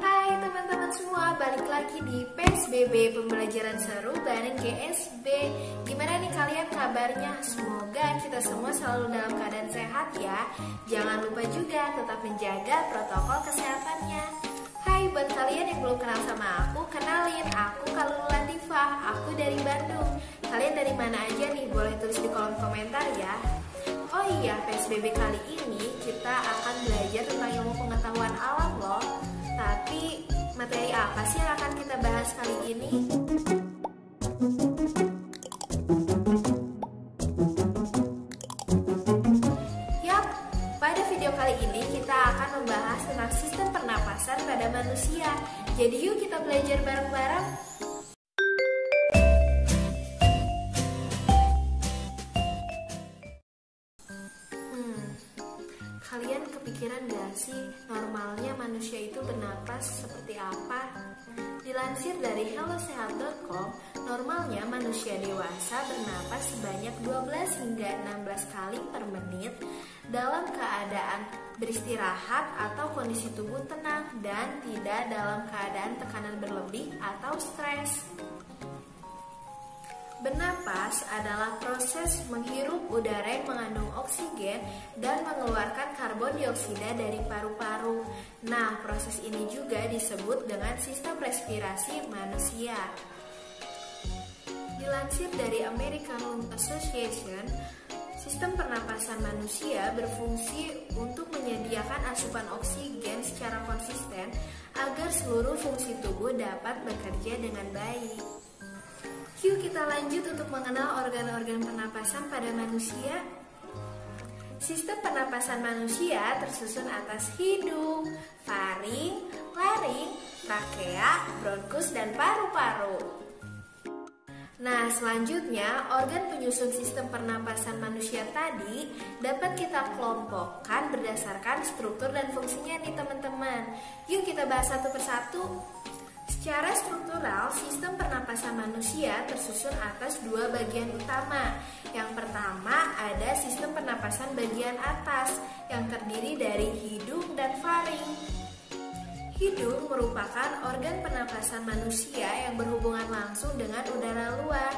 Hai teman-teman semua, balik lagi di PSBB Pembelajaran Seru bareng GSB. Gimana nih kalian kabarnya? Semoga kita semua selalu dalam keadaan sehat ya. Jangan lupa juga tetap menjaga protokol kesehatannya. Hai buat kalian yang belum kenal sama aku, kenalin, aku Kalulu Latifah, aku dari Bandung. Kalian dari mana aja nih? Boleh tulis di kolom komentar ya. Oh iya, PSBB kali ini kita akan belajar tentang ilmu pengetahuan alam loh. Tapi materi apa sih yang akan kita bahas kali ini? Yap, pada video kali ini kita akan membahas tentang sistem pernapasan pada manusia. Jadi yuk kita belajar bareng-bareng. Kalian kepikiran gak sih normalnya manusia itu bernapas seperti apa? Dilansir dari hellosehat.com, normalnya manusia dewasa bernapas sebanyak 12 hingga 16 kali per menit dalam keadaan beristirahat atau kondisi tubuh tenang dan tidak dalam keadaan tekanan berlebih atau stres. Bernapas adalah proses menghirup udara yang mengandung oksigen dan mengeluarkan karbon dioksida dari paru-paru. Nah, proses ini juga disebut dengan sistem respirasi manusia. Dilansir dari American Lung Association, sistem pernapasan manusia berfungsi untuk menyediakan asupan oksigen secara konsisten agar seluruh fungsi tubuh dapat bekerja dengan baik. Yuk kita lanjut untuk mengenal organ-organ pernapasan pada manusia. Sistem pernapasan manusia tersusun atas hidung, faring, laring, trakea, bronkus, dan paru-paru. Nah, selanjutnya organ penyusun sistem pernapasan manusia tadi dapat kita kelompokkan berdasarkan struktur dan fungsinya nih teman-teman. Yuk kita bahas satu persatu. Secara struktural, sistem pernapasan manusia tersusun atas dua bagian utama. Yang pertama ada sistem pernapasan bagian atas yang terdiri dari hidung dan faring. Hidung merupakan organ pernapasan manusia yang berhubungan langsung dengan udara luar.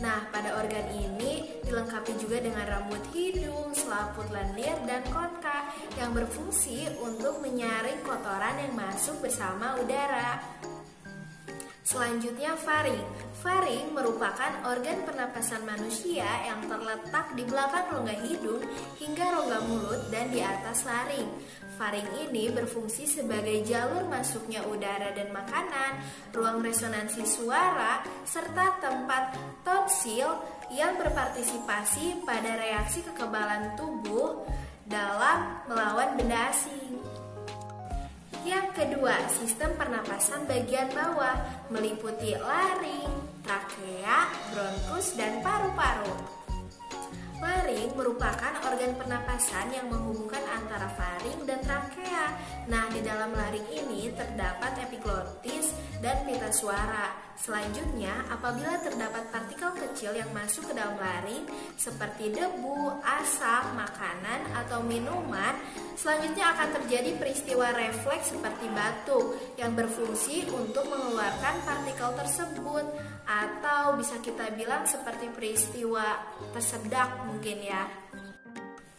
Nah, pada organ ini dilengkapi juga dengan rambut hidung, selaput lendir, dan konka yang berfungsi untuk menyaring kotoran yang masuk bersama udara. Selanjutnya faring. Faring merupakan organ pernapasan manusia yang terletak di belakang rongga hidung hingga rongga mulut dan di atas laring. Faring ini berfungsi sebagai jalur masuknya udara dan makanan, ruang resonansi suara, serta tempat tonsil yang berpartisipasi pada reaksi kekebalan tubuh dalam melawan benda asing. Yang kedua, sistem pernapasan bagian bawah meliputi laring, trakea, bronkus, dan paru-paru. Laring merupakan organ pernapasan yang menghubungkan antara faring dan trakea. Nah, di dalam laring ini terdapat epiglotis dan pita suara. Selanjutnya, apabila terdapat partikel kecil yang masuk ke dalam laring seperti debu, asap, makanan, atau minuman, selanjutnya akan terjadi peristiwa refleks seperti batuk yang berfungsi untuk mengeluarkan partikel tersebut, atau bisa kita bilang seperti peristiwa tersedak mungkin ya.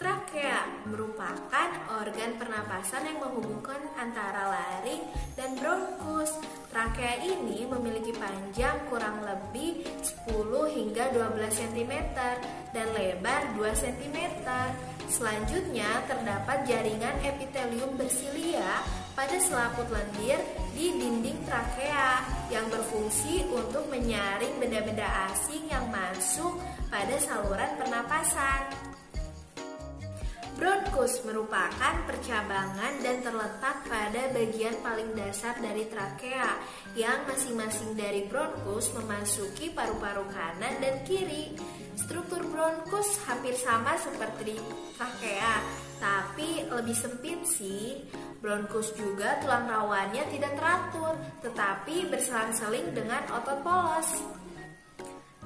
Trakea merupakan organ pernapasan yang menghubungkan antara laring dan bronkus. Trakea ini memiliki panjang kurang lebih 10 hingga 12 cm dan lebar 2 cm. Selanjutnya terdapat jaringan epitelium bersilia pada selaput lendir di dinding trakea yang berfungsi untuk menyaring benda-benda asing yang masuk pada saluran pernapasan. Bronkus merupakan percabangan dan terletak pada bagian paling dasar dari trakea yang masing-masing dari bronkus memasuki paru-paru kanan dan kiri. Struktur bronkus hampir sama seperti trakea, tapi lebih sempit sih. Bronkus juga tulang rawannya tidak teratur, tetapi berselang-seling dengan otot polos.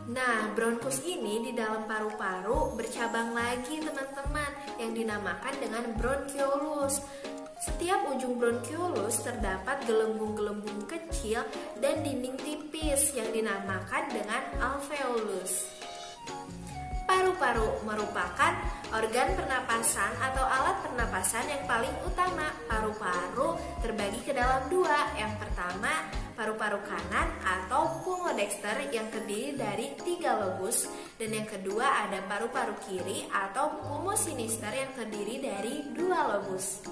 Nah, bronkus ini di dalam paru-paru bercabang lagi teman-teman yang dinamakan dengan bronchiolus. Setiap ujung bronchiolus terdapat gelembung-gelembung kecil dan dinding tipis yang dinamakan dengan alveolus. Paru-paru merupakan organ pernapasan atau alat pernapasan yang paling utama. Paru-paru terbagi ke dalam dua. Yang pertama, paru-paru kanan atau pulmodexter yang terdiri dari 3 lobus, dan yang kedua ada paru-paru kiri atau pulmosinister yang terdiri dari 2 lobus.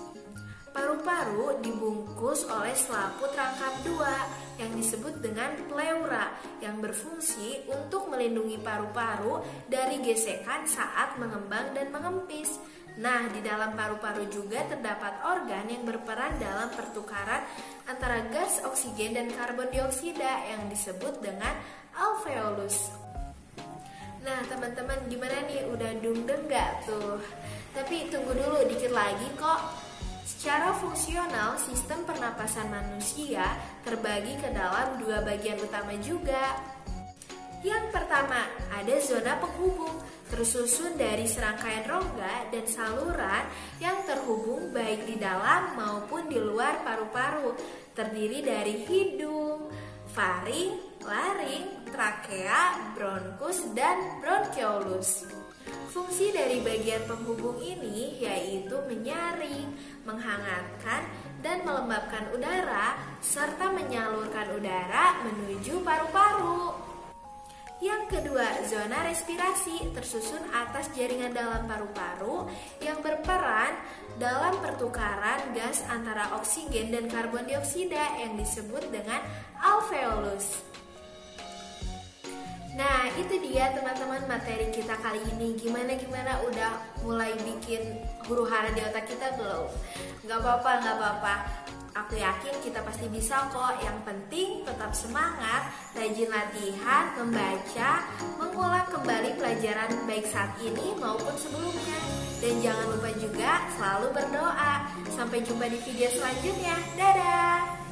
Paru-paru dibungkus oleh selaput rangkap 2 yang disebut dengan pleura yang berfungsi untuk melindungi paru-paru dari gesekan saat mengembang dan mengempis. Nah, di dalam paru-paru juga terdapat organ yang berperan dalam pertukaran antara gas oksigen dan karbon dioksida yang disebut dengan alveolus. Nah, teman-teman, gimana nih? Udah dungdeng gak tuh? Tapi tunggu dulu, dikit lagi kok. Secara fungsional, sistem pernapasan manusia terbagi ke dalam 2 bagian utama juga. Yang pertama, ada zona penghubung, tersusun dari serangkaian rongga dan saluran yang terhubung baik di dalam maupun di luar paru-paru, terdiri dari hidung, faring, laring, trakea, bronkus, dan bronchiolus. Fungsi dari bagian penghubung ini yaitu menyaring, menghangatkan, dan melembabkan udara, serta menyalurkan udara menuju paru-paru. Yang kedua, zona respirasi tersusun atas jaringan dalam paru-paru yang berperan dalam pertukaran gas antara oksigen dan karbon dioksida yang disebut dengan alveolus. Nah, itu dia teman-teman materi kita kali ini. Gimana udah mulai bikin huru-hara di otak kita belum? Gak apa-apa. Aku yakin kita pasti bisa kok. Yang penting tetap semangat, rajin latihan, membaca, mengulang kembali pelajaran baik saat ini maupun sebelumnya. Dan jangan lupa juga selalu berdoa. Sampai jumpa di video selanjutnya. Dadah!